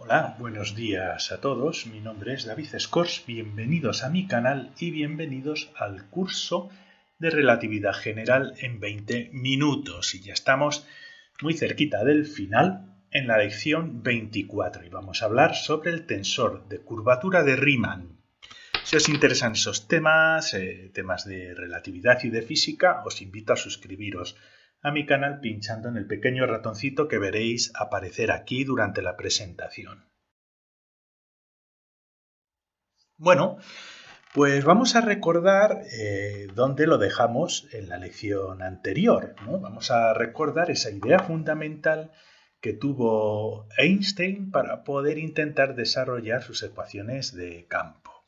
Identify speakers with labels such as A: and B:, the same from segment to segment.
A: Hola, buenos días a todos. Mi nombre es David Scors. Bienvenidos a mi canal y bienvenidos al curso de Relatividad General en 20 minutos. Y ya estamos muy cerquita del final en la lección 24 y vamos a hablar sobre el tensor de curvatura de Riemann. Si os interesan esos temas, temas de relatividad y de física, os invito a suscribiros a mi canal pinchando en el pequeño ratoncito que veréis aparecer aquí durante la presentación. Bueno, pues vamos a recordar dónde lo dejamos en la lección anterior, ¿no? Vamos a recordar esa idea fundamental que tuvo Einstein para poder intentar desarrollar sus ecuaciones de campo.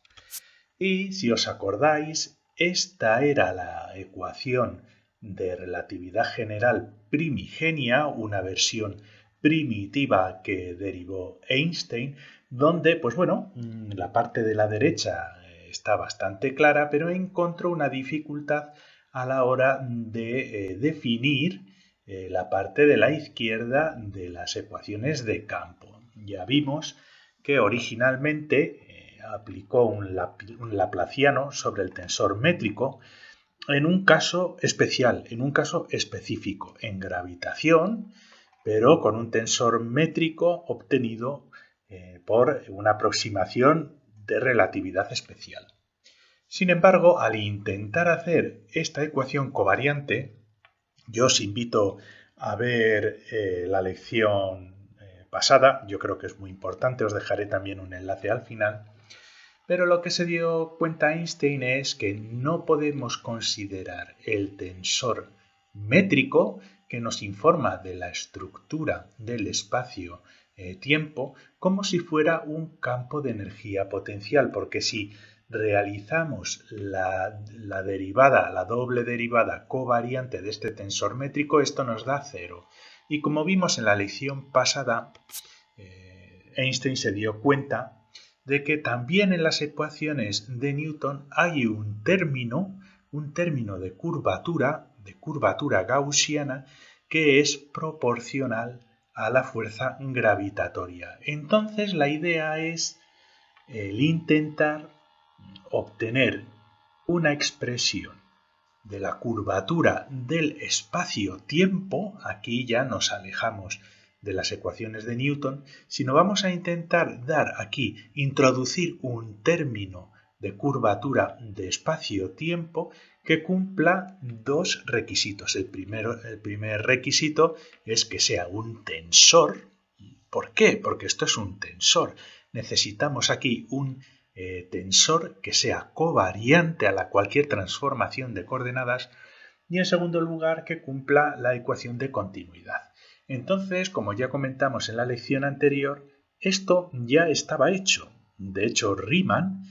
A: Y si os acordáis, esta era la ecuación de relatividad general primigenia, una versión primitiva que derivó Einstein, donde, pues bueno, la parte de la derecha está bastante clara, pero encontró una dificultad a la hora de definir la parte de la izquierda de las ecuaciones de campo. Ya vimos que originalmente aplicó un laplaciano sobre el tensor métrico en un caso especial, en un caso específico, en gravitación, pero con un tensor métrico obtenido por una aproximación de relatividad especial. Sin embargo, al intentar hacer esta ecuación covariante, yo os invito a ver la lección pasada, yo creo que es muy importante, os dejaré también un enlace al final. Pero lo que se dio cuenta Einstein es que no podemos considerar el tensor métrico que nos informa de la estructura del espacio-tiempo como si fuera un campo de energía potencial, porque si realizamos la derivada, la doble derivada covariante de este tensor métrico, esto nos da 0. Y como vimos en la lección pasada, Einstein se dio cuenta de que también en las ecuaciones de Newton hay un término de curvatura gaussiana, que es proporcional a la fuerza gravitatoria. Entonces la idea es el intentar obtener una expresión de la curvatura del espacio-tiempo. Aquí ya nos alejamos de las ecuaciones de Newton, sino vamos a intentar introducir un término de curvatura de espacio-tiempo que cumpla dos requisitos. El primer requisito es que sea un tensor. ¿Por qué? Porque esto es un tensor. Necesitamos aquí un tensor que sea covariante a cualquier transformación de coordenadas, y en segundo lugar que cumpla la ecuación de continuidad. Entonces, como ya comentamos en la lección anterior, esto ya estaba hecho. De hecho, Riemann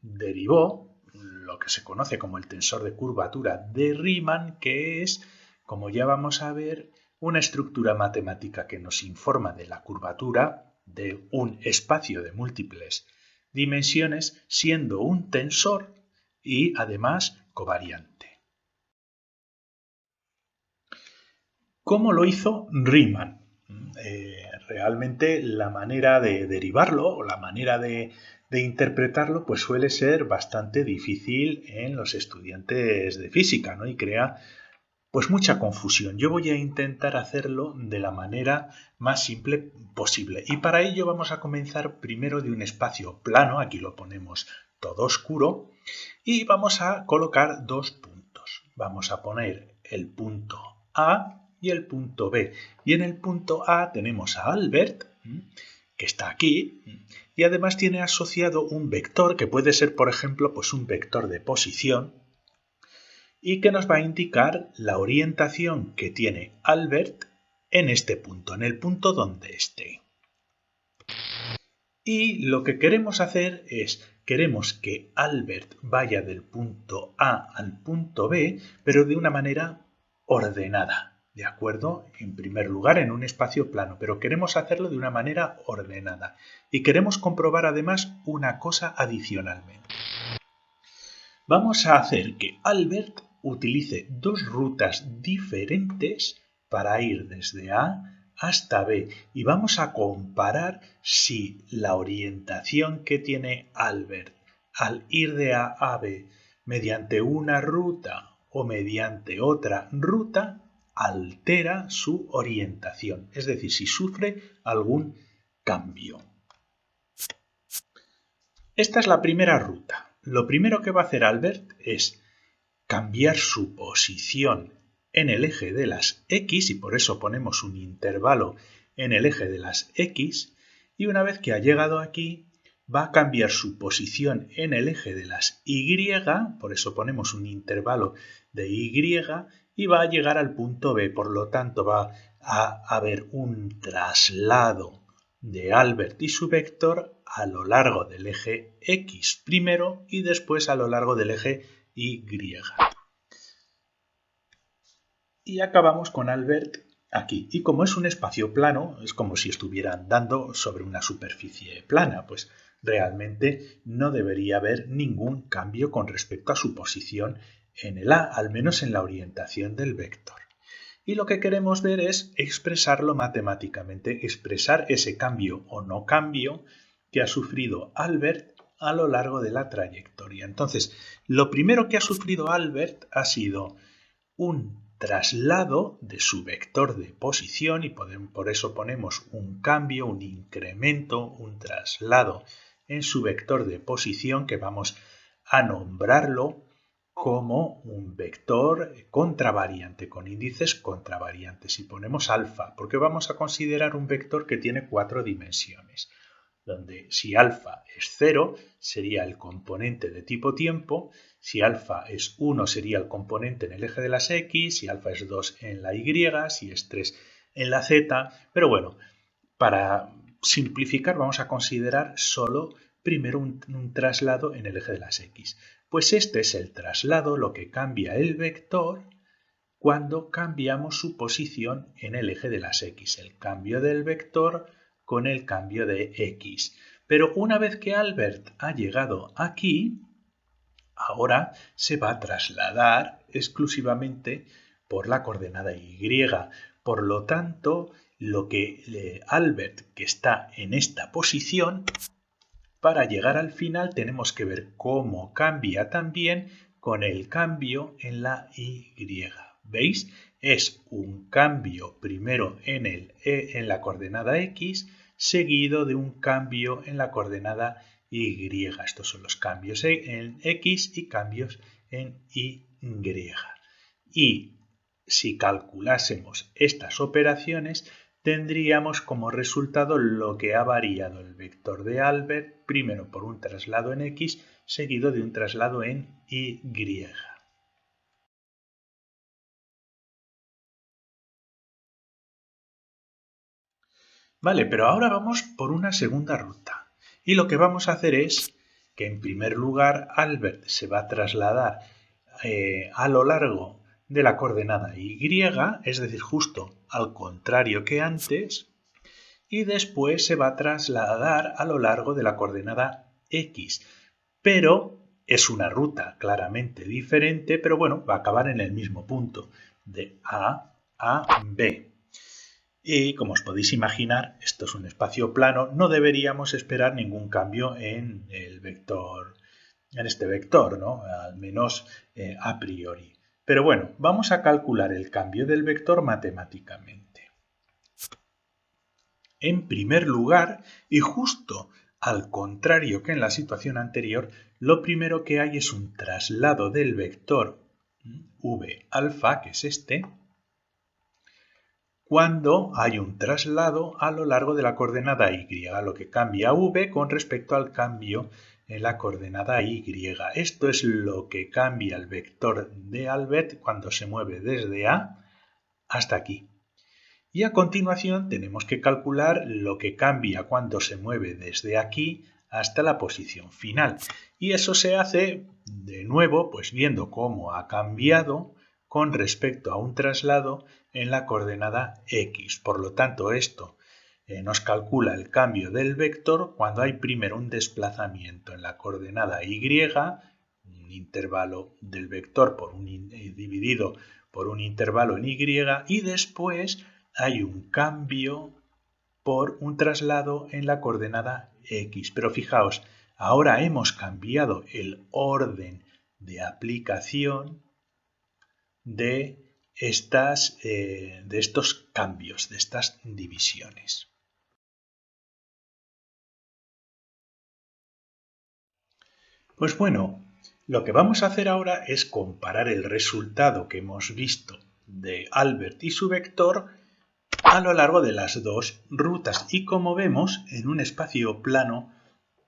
A: derivó lo que se conoce como el tensor de curvatura de Riemann, que es, como ya vamos a ver, una estructura matemática que nos informa de la curvatura de un espacio de múltiples dimensiones, siendo un tensor y además covariante. ¿Cómo lo hizo Riemann? Realmente la manera de derivarlo o la manera de interpretarlo pues suele ser bastante difícil en los estudiantes de física, ¿no? Y crea pues mucha confusión. Yo voy a intentar hacerlo de la manera más simple posible. Y para ello vamos a comenzar primero de un espacio plano, aquí lo ponemos todo oscuro, y vamos a colocar dos puntos. Vamos a poner el punto A y el punto B. Y en el punto A tenemos a Albert, que está aquí, y además tiene asociado un vector que puede ser, por ejemplo, pues un vector de posición, y que nos va a indicar la orientación que tiene Albert en este punto, en el punto donde esté. Y lo que queremos hacer es, queremos que Albert vaya del punto A al punto B, pero de una manera ordenada, ¿de acuerdo? En primer lugar, en un espacio plano, pero queremos hacerlo de una manera ordenada. Y queremos comprobar además una cosa adicionalmente. Vamos a hacer que Albert utilice dos rutas diferentes para ir desde A hasta B y vamos a comparar si la orientación que tiene Albert al ir de A a B mediante una ruta o mediante otra ruta altera su orientación, es decir, si sufre algún cambio. Esta es la primera ruta. Lo primero que va a hacer Albert es cambiar su posición en el eje de las X, y por eso ponemos un intervalo en el eje de las X, y una vez que ha llegado aquí, va a cambiar su posición en el eje de las Y, por eso ponemos un intervalo de Y, y va a llegar al punto B, por lo tanto va a haber un traslado de Albert y su vector a lo largo del eje X primero y después a lo largo del eje Y. Y acabamos con Albert aquí. Y como es un espacio plano, es como si estuviera andando sobre una superficie plana, pues realmente no debería haber ningún cambio con respecto a su posición en el A, al menos en la orientación del vector. Y lo que queremos ver es expresarlo matemáticamente, expresar ese cambio o no cambio que ha sufrido Albert a lo largo de la trayectoria. Entonces, lo primero que ha sufrido Albert ha sido un traslado de su vector de posición y por eso ponemos un cambio, un incremento, un traslado en su vector de posición que vamos a nombrarlo como un vector contravariante, con índices contravariantes. Y ponemos alfa, porque vamos a considerar un vector que tiene 4 dimensiones, donde si alfa es 0 sería el componente de tipo tiempo, si alfa es 1 sería el componente en el eje de las X, si alfa es 2 en la Y, si es 3 en la Z, pero bueno, para simplificar vamos a considerar solo primero un traslado en el eje de las X. Pues este es el traslado, lo que cambia el vector cuando cambiamos su posición en el eje de las X, el cambio del vector con el cambio de X. Pero una vez que Albert ha llegado aquí, ahora se va a trasladar exclusivamente por la coordenada Y. Por lo tanto, Albert, que está en esta posición, para llegar al final tenemos que ver cómo cambia también con el cambio en la Y. ¿Veis? Es un cambio primero en la coordenada X, seguido de un cambio en la coordenada Y. Estos son los cambios en X y cambios en Y. Y si calculásemos estas operaciones, tendríamos como resultado lo que ha variado el vector de Albert, primero por un traslado en X, seguido de un traslado en Y. Vale, pero ahora vamos por una segunda ruta. Y lo que vamos a hacer es que en primer lugar Albert se va a trasladar a lo largo de la coordenada Y, es decir, justo al contrario que antes, y después se va a trasladar a lo largo de la coordenada X. Pero es una ruta claramente diferente, pero bueno, va a acabar en el mismo punto, de A a B. Y como os podéis imaginar, esto es un espacio plano, no deberíamos esperar ningún cambio en el vector, en este vector, ¿no? Al menos a priori. Pero bueno, vamos a calcular el cambio del vector matemáticamente. En primer lugar, y justo al contrario que en la situación anterior, lo primero que hay es un traslado del vector v alfa, que es este, cuando hay un traslado a lo largo de la coordenada Y, lo que cambia v con respecto al cambio en la coordenada Y. Esto es lo que cambia el vector de Albert cuando se mueve desde A hasta aquí. Y a continuación tenemos que calcular lo que cambia cuando se mueve desde aquí hasta la posición final. Y eso se hace de nuevo pues viendo cómo ha cambiado con respecto a un traslado en la coordenada X. Por lo tanto, esto nos calcula el cambio del vector cuando hay primero un desplazamiento en la coordenada Y, un intervalo del vector dividido por un intervalo en Y, y después hay un cambio por un traslado en la coordenada X. Pero fijaos, ahora hemos cambiado el orden de aplicación de estos cambios, de estas divisiones. Pues bueno, lo que vamos a hacer ahora es comparar el resultado que hemos visto de Albert y su vector a lo largo de las dos rutas. Y como vemos, en un espacio plano,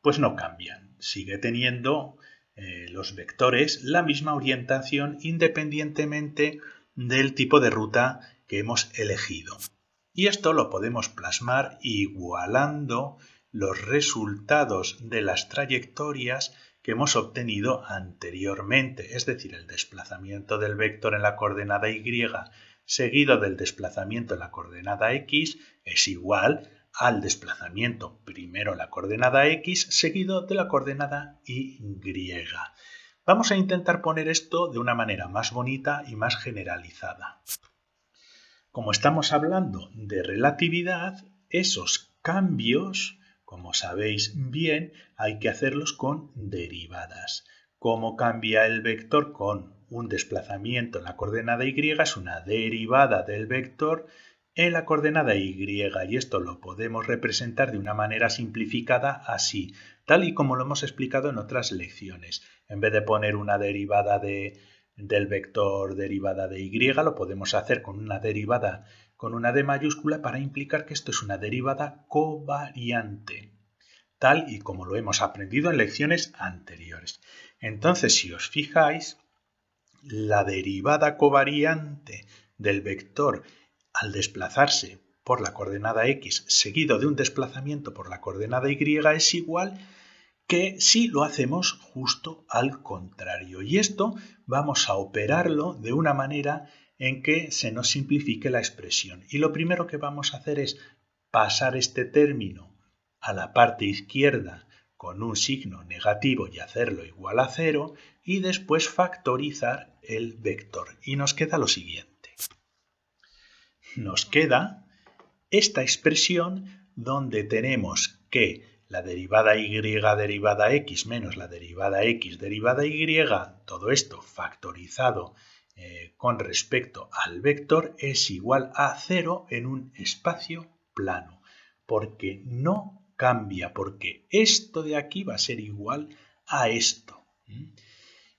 A: pues no cambian. Sigue teniendo los vectores la misma orientación independientemente del tipo de ruta que hemos elegido. Y esto lo podemos plasmar igualando los resultados de las trayectorias que hemos obtenido anteriormente, es decir, el desplazamiento del vector en la coordenada y seguido del desplazamiento en la coordenada x es igual al desplazamiento primero en la coordenada x seguido de la coordenada y. Vamos a intentar poner esto de una manera más bonita y más generalizada. Como estamos hablando de relatividad, esos cambios, como sabéis bien, hay que hacerlos con derivadas. ¿Cómo cambia el vector con un desplazamiento en la coordenada y? Es una derivada del vector en la coordenada y, y esto lo podemos representar de una manera simplificada así, tal y como lo hemos explicado en otras lecciones. En vez de poner una derivada del vector derivada de y, lo podemos hacer con una derivada con una D mayúscula para implicar que esto es una derivada covariante, tal y como lo hemos aprendido en lecciones anteriores. Entonces, si os fijáis, la derivada covariante del vector al desplazarse por la coordenada x seguido de un desplazamiento por la coordenada y es igual que si lo hacemos justo al contrario. Y esto vamos a operarlo de una manera en que se nos simplifique la expresión. Y lo primero que vamos a hacer es pasar este término a la parte izquierda con un signo negativo y hacerlo igual a 0 y después factorizar el vector. Y nos queda lo siguiente. Nos queda esta expresión donde tenemos que la derivada y derivada x menos la derivada x derivada y, todo esto factorizado con respecto al vector es igual a 0 en un espacio plano, porque no cambia, porque esto de aquí va a ser igual a esto.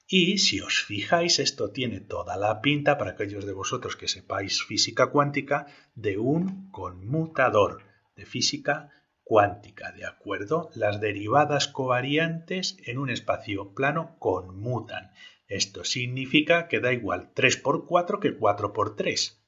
A: Y si os fijáis, esto tiene toda la pinta, para aquellos de vosotros que sepáis física cuántica, de un conmutador de física cuántica, ¿de acuerdo? Las derivadas covariantes en un espacio plano conmutan. Esto significa que da igual 3 por 4 que 4 por 3.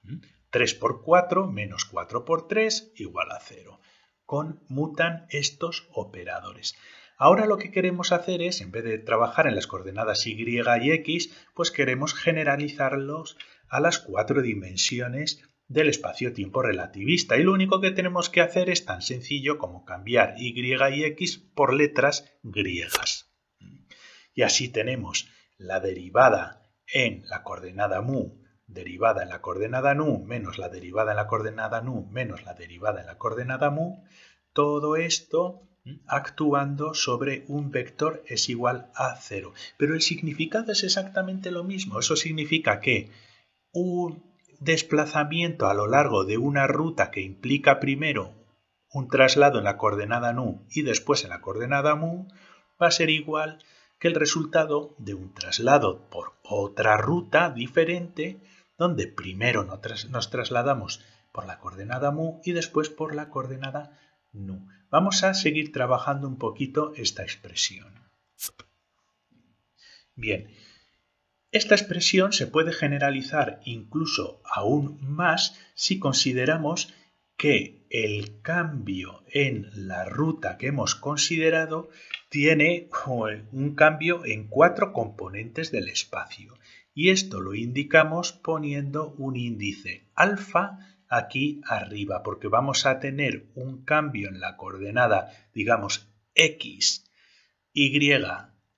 A: 3 por 4 menos 4 por 3 igual a 0. Conmutan estos operadores. Ahora lo que queremos hacer es, en vez de trabajar en las coordenadas y y x, pues queremos generalizarlos a las 4 dimensiones del espacio-tiempo relativista. Y lo único que tenemos que hacer es tan sencillo como cambiar y x por letras griegas. Y así tenemos la derivada en la coordenada mu, derivada en la coordenada nu, menos la derivada en la coordenada nu, menos la derivada en la coordenada mu. Todo esto actuando sobre un vector es igual a 0. Pero el significado es exactamente lo mismo. Eso significa que un desplazamiento a lo largo de una ruta que implica primero un traslado en la coordenada nu y después en la coordenada mu va a ser igual que el resultado de un traslado por otra ruta diferente donde primero nos trasladamos por la coordenada mu y después por la coordenada nu. Vamos a seguir trabajando un poquito esta expresión. Bien, esta expresión se puede generalizar incluso aún más si consideramos que el cambio en la ruta que hemos considerado tiene un cambio en 4 componentes del espacio. Y esto lo indicamos poniendo un índice alfa aquí arriba, porque vamos a tener un cambio en la coordenada, digamos, x, y,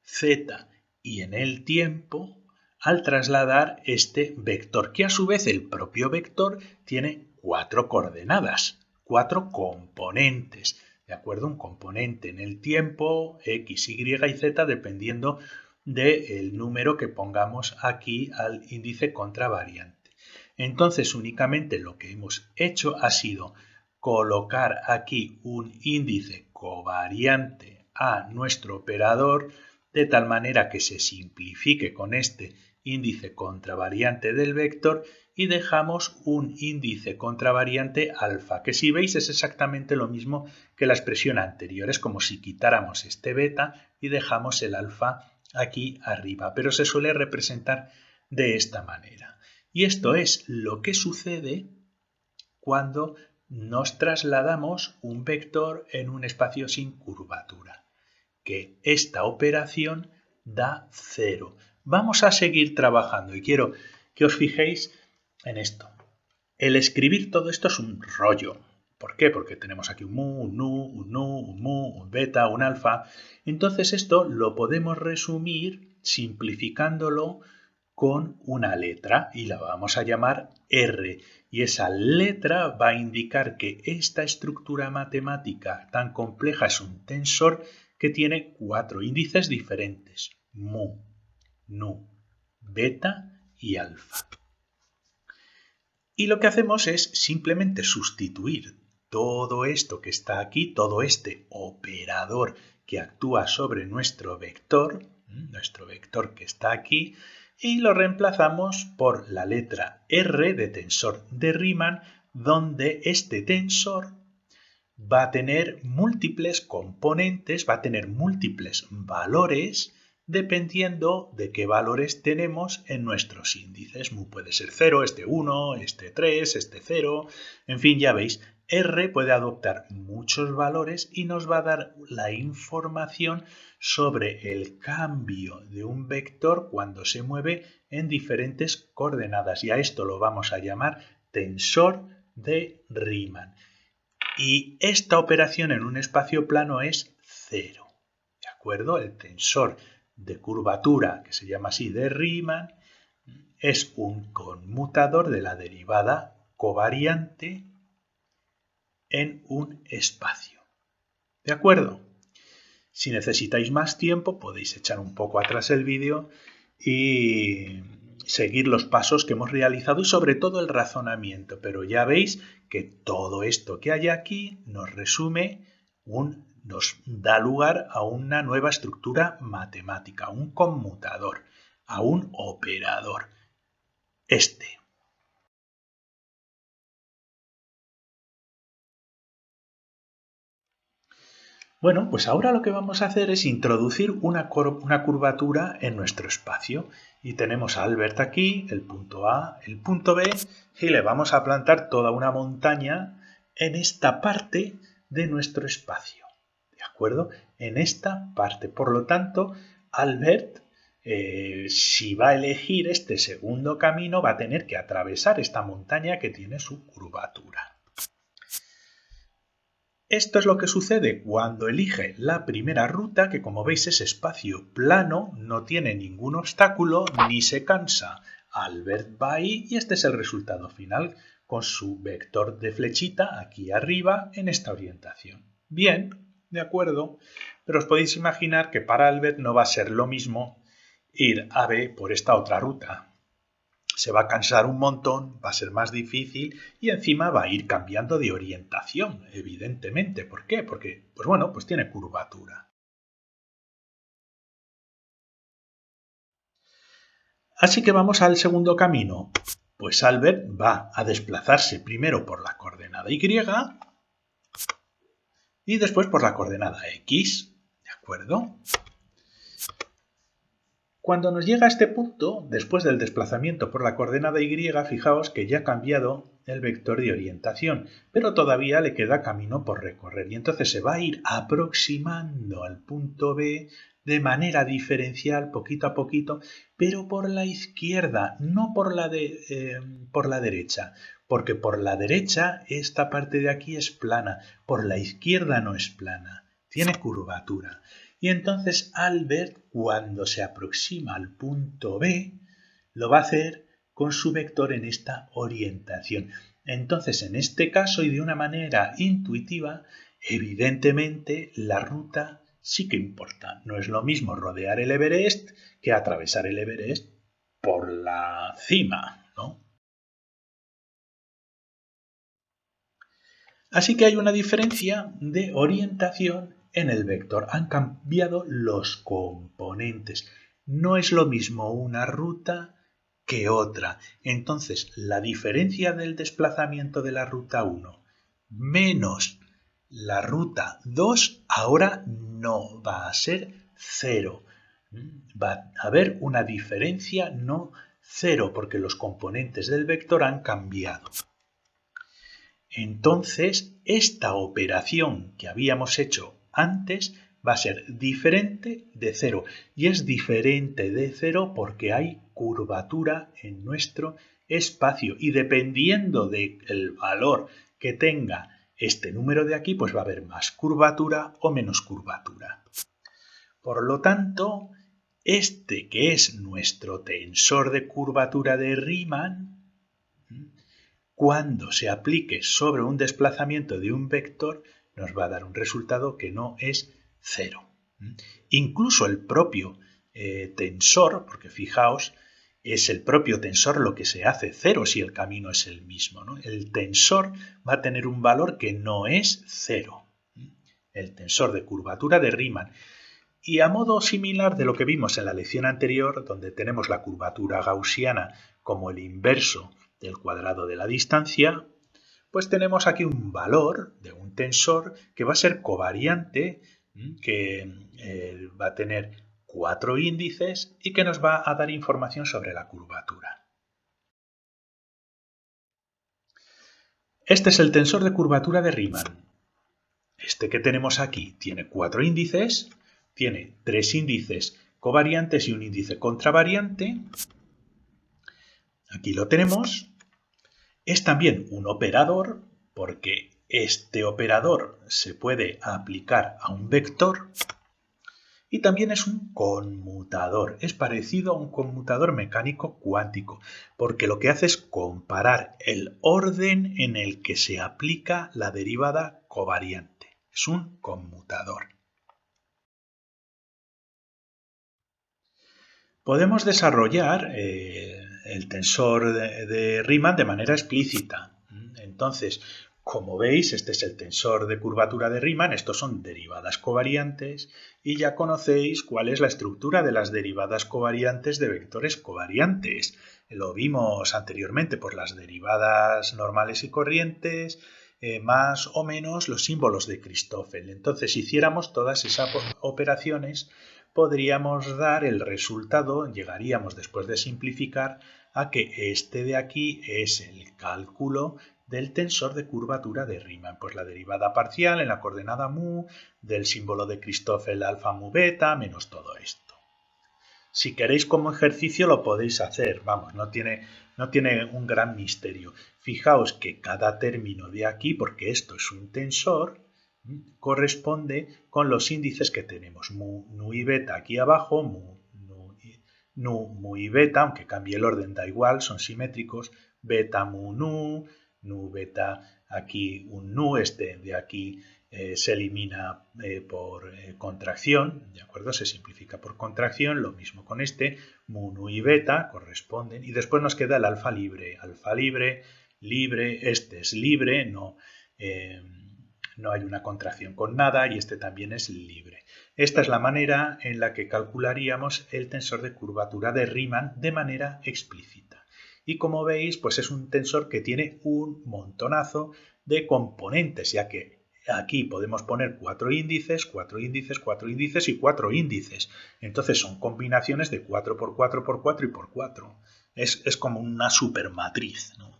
A: z y en el tiempo al trasladar este vector, que a su vez el propio vector tiene 4 coordenadas, 4 componentes, ¿de acuerdo? Un componente en el tiempo, X, Y y Z, dependiendo del número que pongamos aquí al índice contravariante. Entonces, únicamente lo que hemos hecho ha sido colocar aquí un índice covariante a nuestro operador de tal manera que se simplifique con este índice contravariante del vector y dejamos un índice contravariante alfa, que si veis es exactamente lo mismo que la expresión anterior. Es como si quitáramos este beta y dejamos el alfa aquí arriba, pero se suele representar de esta manera. Y esto es lo que sucede cuando nos trasladamos un vector en un espacio sin curvatura, que esta operación da 0. Vamos a seguir trabajando y quiero que os fijéis en esto. El escribir todo esto es un rollo. ¿Por qué? Porque tenemos aquí un mu, un nu, un nu, un mu, un beta, un alfa. Entonces esto lo podemos resumir simplificándolo con una letra y la vamos a llamar R. Y esa letra va a indicar que esta estructura matemática tan compleja es un tensor que tiene 4 índices diferentes: mu, nu, beta y alfa. Y lo que hacemos es simplemente sustituir todo esto que está aquí, todo este operador que actúa sobre nuestro vector que está aquí, y lo reemplazamos por la letra R de tensor de Riemann, donde este tensor va a tener múltiples componentes, va a tener múltiples valores, dependiendo de qué valores tenemos en nuestros índices. Mu puede ser 0, este 1, este 3, este 0, en fin, ya veis, R puede adoptar muchos valores y nos va a dar la información sobre el cambio de un vector cuando se mueve en diferentes coordenadas. Y a esto lo vamos a llamar tensor de Riemann. Y esta operación en un espacio plano es 0. ¿De acuerdo? El tensor de curvatura, que se llama así, de Riemann, es un conmutador de la derivada covariante en un espacio. ¿De acuerdo? Si necesitáis más tiempo, podéis echar un poco atrás el vídeo y seguir los pasos que hemos realizado y sobre todo el razonamiento. Pero ya veis que todo esto que hay aquí nos da lugar a una nueva estructura matemática, a un conmutador, a un operador. Bueno, pues ahora lo que vamos a hacer es introducir una curvatura en nuestro espacio. Y tenemos a Albert aquí, el punto A, el punto B, y le vamos a plantar toda una montaña en esta parte de nuestro espacio. ¿De acuerdo? En esta parte. Por lo tanto, Albert, si va a elegir este segundo camino, va a tener que atravesar esta montaña que tiene su curvatura. Esto es lo que sucede cuando elige la primera ruta, que como veis es espacio plano, no tiene ningún obstáculo ni se cansa. Albert va ahí y este es el resultado final, con su vector de flechita aquí arriba en esta orientación. Bien, de acuerdo, pero os podéis imaginar que para Albert no va a ser lo mismo ir a B por esta otra ruta. Se va a cansar un montón, va a ser más difícil y encima va a ir cambiando de orientación, evidentemente. ¿Por qué? Porque, pues tiene curvatura. Así que vamos al segundo camino. Pues Albert va a desplazarse primero por la coordenada Y y después por la coordenada X. ¿De acuerdo? Cuando nos llega a este punto, después del desplazamiento por la coordenada Y, fijaos que ya ha cambiado el vector de orientación, pero todavía le queda camino por recorrer y entonces se va a ir aproximando al punto B de manera diferencial, poquito a poquito, pero por la izquierda, no por la derecha, porque por la derecha esta parte de aquí es plana, por la izquierda no es plana, tiene curvatura. Y entonces Albert, cuando se aproxima al punto B, lo va a hacer con su vector en esta orientación. Entonces, en este caso y de una manera intuitiva, evidentemente la ruta sí que importa. No es lo mismo rodear el Everest que atravesar el Everest por la cima, ¿no? Así que hay una diferencia de orientación en el vector. Han cambiado los componentes. No es lo mismo una ruta que otra. Entonces, la diferencia del desplazamiento de la ruta 1 menos la ruta 2 ahora no va a ser 0. Va a haber una diferencia no 0 porque los componentes del vector han cambiado. Entonces, esta operación que habíamos hecho antes va a ser diferente de 0. Y es diferente de 0 porque hay curvatura en nuestro espacio. Y dependiendo del valor que tenga este número de aquí, pues va a haber más curvatura o menos curvatura. Por lo tanto, este que es nuestro tensor de curvatura de Riemann, cuando se aplique sobre un desplazamiento de un vector, nos va a dar un resultado que no es 0. Incluso el propio tensor, porque fijaos, es el propio tensor lo que se hace 0 si el camino es el mismo, ¿no? El tensor va a tener un valor que no es 0. El tensor de curvatura de Riemann. Y a modo similar de lo que vimos en la lección anterior, donde tenemos la curvatura gaussiana como el inverso del cuadrado de la distancia, pues tenemos aquí un valor de un tensor que va a ser covariante, que va a tener 4 índices y que nos va a dar información sobre la curvatura. Este es el tensor de curvatura de Riemann. Este que tenemos aquí tiene 4 índices, tiene 3 índices covariantes y un índice contravariante. Aquí lo tenemos. Es también un operador, porque este operador se puede aplicar a un vector. Y también es un conmutador. Es parecido a un conmutador mecánico cuántico, porque lo que hace es comparar el orden en el que se aplica la derivada covariante. Es un conmutador. Podemos desarrollar el tensor de Riemann de manera explícita. Entonces, como veis, este es el tensor de curvatura de Riemann, estos son derivadas covariantes y ya conocéis cuál es la estructura de las derivadas covariantes de vectores covariantes. Lo vimos anteriormente por las derivadas normales y corrientes, más o menos los símbolos de Christoffel. Entonces, si hiciéramos todas esas operaciones, podríamos dar el resultado, llegaríamos después de simplificar a que este de aquí es el cálculo del tensor de curvatura de Riemann, pues la derivada parcial en la coordenada mu del símbolo de Christoffel alfa mu beta menos todo esto. Si queréis como ejercicio lo podéis hacer, vamos, no tiene un gran misterio. Fijaos que cada término de aquí, porque esto es un tensor, corresponde con los índices que tenemos. Mu, nu y beta aquí abajo, mu y beta, aunque cambie el orden da igual, son simétricos. Beta mu nu beta aquí un nu, este de aquí se elimina por contracción, ¿de acuerdo? Se simplifica por contracción, lo mismo con este, mu, nu y beta corresponden, y después nos queda el alfa libre, libre, este es libre, no hay una contracción con nada y este también es libre. Esta es la manera en la que calcularíamos el tensor de curvatura de Riemann de manera explícita. Y como veis, pues es un tensor que tiene un montonazo de componentes, ya que aquí podemos poner 4 índices, 4 índices, 4 índices y 4 índices. Entonces son combinaciones de 4 por 4 por 4 y por 4. Es como una supermatriz, ¿no?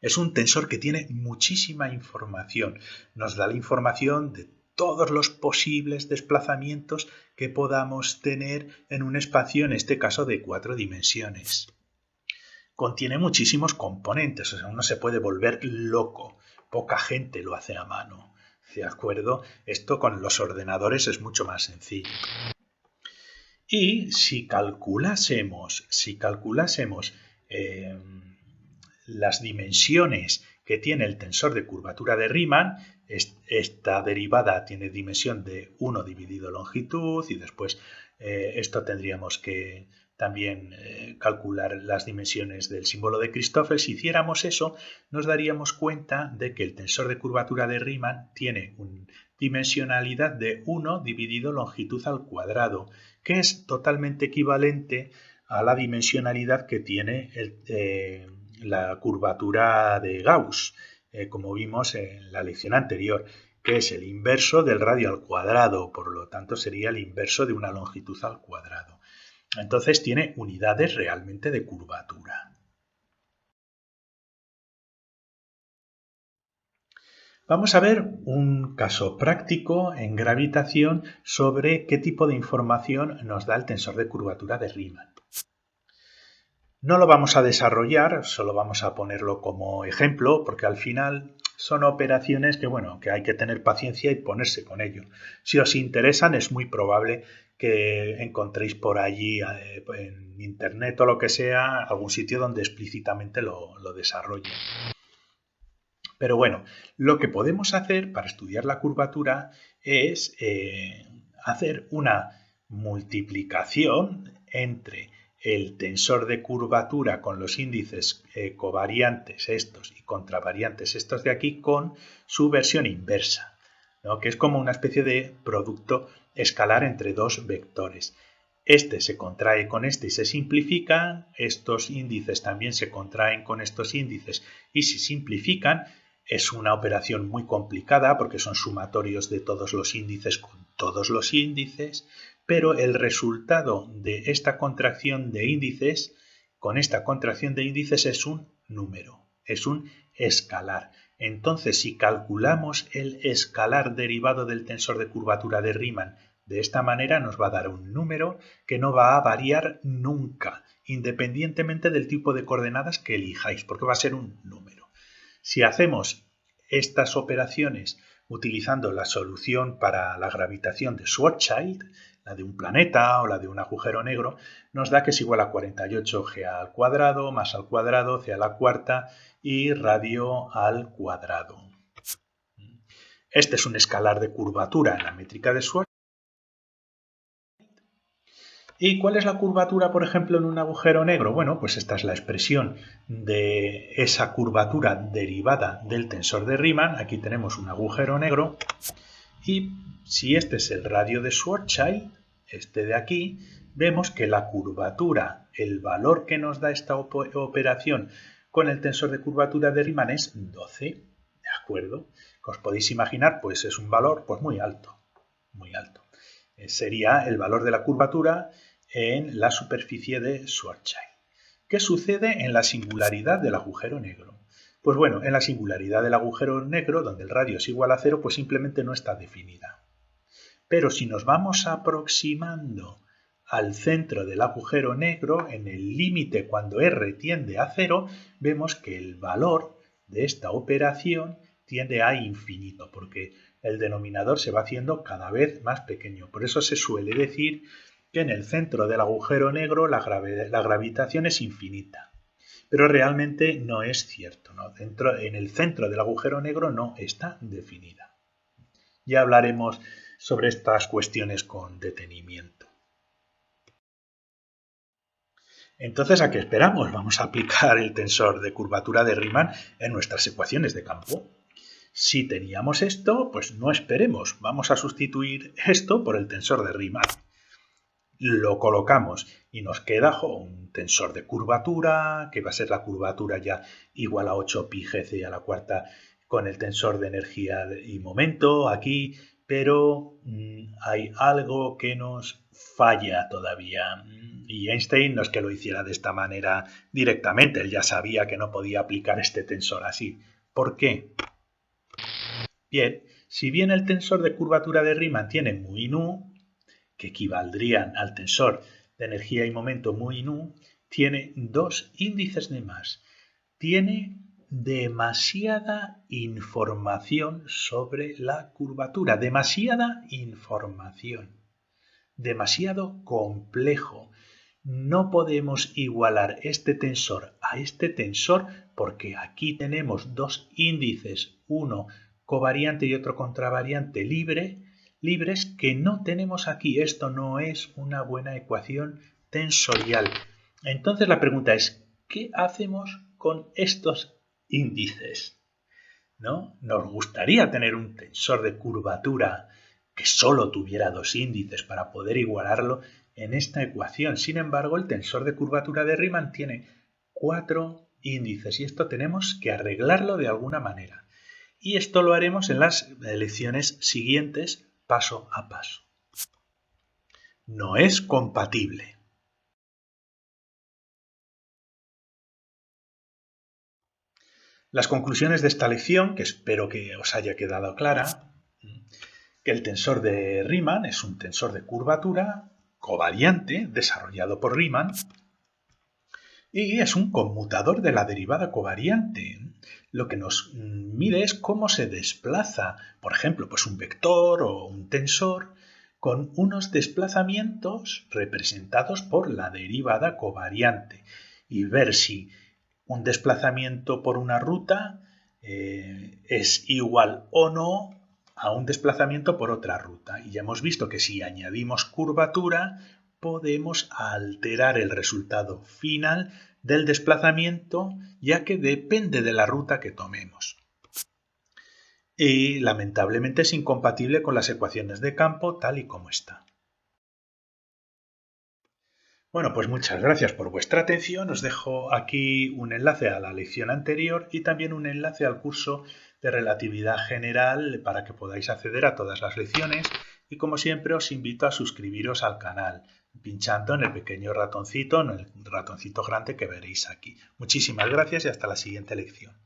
A: Es un tensor que tiene muchísima información. Nos da la información de todos los posibles desplazamientos que podamos tener en un espacio, en este caso de 4 dimensiones. Contiene muchísimos componentes, o sea, uno se puede volver loco. Poca gente lo hace a mano, ¿de acuerdo? Esto con los ordenadores es mucho más sencillo. Y si calculásemos las dimensiones que tiene el tensor de curvatura de Riemann. Esta derivada tiene dimensión de 1 dividido longitud y después esto tendríamos que también calcular las dimensiones del símbolo de Christoffel. Si hiciéramos eso, nos daríamos cuenta de que el tensor de curvatura de Riemann tiene una dimensionalidad de 1 dividido longitud al cuadrado, que es totalmente equivalente a la dimensionalidad que tiene la curvatura de Gauss, como vimos en la lección anterior, que es el inverso del radio al cuadrado, por lo tanto sería el inverso de una longitud al cuadrado. Entonces tiene unidades realmente de curvatura. Vamos a ver un caso práctico en gravitación sobre qué tipo de información nos da el tensor de curvatura de Riemann. No lo vamos a desarrollar, solo vamos a ponerlo como ejemplo, porque al final son operaciones que hay que tener paciencia y ponerse con ello. Si os interesan, es muy probable que encontréis por allí en internet o lo que sea, algún sitio donde explícitamente lo desarrolle. Pero bueno, lo que podemos hacer para estudiar la curvatura es hacer una multiplicación entre el tensor de curvatura con los índices covariantes estos y contravariantes estos de aquí con su versión inversa, ¿no? Que es como una especie de producto escalar entre dos vectores. Este se contrae con este y se simplifican, estos índices también se contraen con estos índices y se simplifican. Es una operación muy complicada porque son sumatorios de todos los índices con todos los índices, pero el resultado de esta contracción de índices, con esta contracción de índices, es un número, es un escalar. Entonces, si calculamos el escalar derivado del tensor de curvatura de Riemann de esta manera, nos va a dar un número que no va a variar nunca, independientemente del tipo de coordenadas que elijáis, porque va a ser un número. Si hacemos estas operaciones utilizando la solución para la gravitación de Schwarzschild, la de un planeta o la de un agujero negro, nos da que es igual a 48g al cuadrado más al cuadrado, c a la cuarta y radio al cuadrado. Este es un escalar de curvatura en la métrica de Schwarzschild. ¿Y cuál es la curvatura, por ejemplo, en un agujero negro? Bueno, pues esta es la expresión de esa curvatura derivada del tensor de Riemann. Aquí tenemos un agujero negro y si este es el radio de Schwarzschild, este de aquí, vemos que la curvatura, el valor que nos da esta operación con el tensor de curvatura de Riemann es 12, ¿de acuerdo? Como os podéis imaginar, pues es un valor pues muy alto, muy alto. Sería el valor de la curvatura en la superficie de Schwarzschild. ¿Qué sucede en la singularidad del agujero negro? Pues bueno, en la singularidad del agujero negro, donde el radio es igual a 0, pues simplemente no está definida. Pero si nos vamos aproximando al centro del agujero negro, en el límite cuando R tiende a 0, vemos que el valor de esta operación tiende a infinito, porque el denominador se va haciendo cada vez más pequeño. Por eso se suele decir que en el centro del agujero negro la gravitación es infinita. Pero realmente no es cierto, ¿no? En el centro del agujero negro no está definida. Ya hablaremos sobre estas cuestiones con detenimiento. Entonces, ¿a qué esperamos? Vamos a aplicar el tensor de curvatura de Riemann en nuestras ecuaciones de campo. Si teníamos esto, pues no esperemos. Vamos a sustituir esto por el tensor de Riemann. Lo colocamos y nos queda un tensor de curvatura, que va a ser la curvatura ya igual a 8pi gc a la cuarta con el tensor de energía y momento aquí, pero hay algo que nos falla todavía. Y Einstein no es que lo hiciera de esta manera directamente, él ya sabía que no podía aplicar este tensor así. ¿Por qué? Bien, si bien el tensor de curvatura de Riemann tiene mu y nu, que equivaldrían al tensor de energía y momento mu y nu, tiene dos índices de más. Tiene demasiada información sobre la curvatura, demasiada información, demasiado complejo. No podemos igualar este tensor a este tensor porque aquí tenemos dos índices, uno covariante y otro contravariante libres que no tenemos aquí. Esto no es una buena ecuación tensorial. Entonces la pregunta es, ¿qué hacemos con estos índices? ¿No? Nos gustaría tener un tensor de curvatura que solo tuviera dos índices para poder igualarlo en esta ecuación. Sin embargo, el tensor de curvatura de Riemann tiene 4 índices y esto tenemos que arreglarlo de alguna manera. Y esto lo haremos en las lecciones siguientes, paso a paso. No es compatible. Las conclusiones de esta lección, que espero que os haya quedado clara, que el tensor de Riemann es un tensor de curvatura covariante desarrollado por Riemann y es un conmutador de la derivada covariante. Lo que nos mide es cómo se desplaza, por ejemplo, pues un vector o un tensor con unos desplazamientos representados por la derivada covariante y ver si un desplazamiento por una ruta es igual o no a un desplazamiento por otra ruta. Y ya hemos visto que si añadimos curvatura podemos alterar el resultado final del desplazamiento, ya que depende de la ruta que tomemos. Y lamentablemente es incompatible con las ecuaciones de campo tal y como está. Bueno, pues muchas gracias por vuestra atención. Os dejo aquí un enlace a la lección anterior y también un enlace al curso de relatividad general para que podáis acceder a todas las lecciones. Y como siempre os invito a suscribiros al canal pinchando en el pequeño ratoncito, en el ratoncito grande que veréis aquí. Muchísimas gracias y hasta la siguiente lección.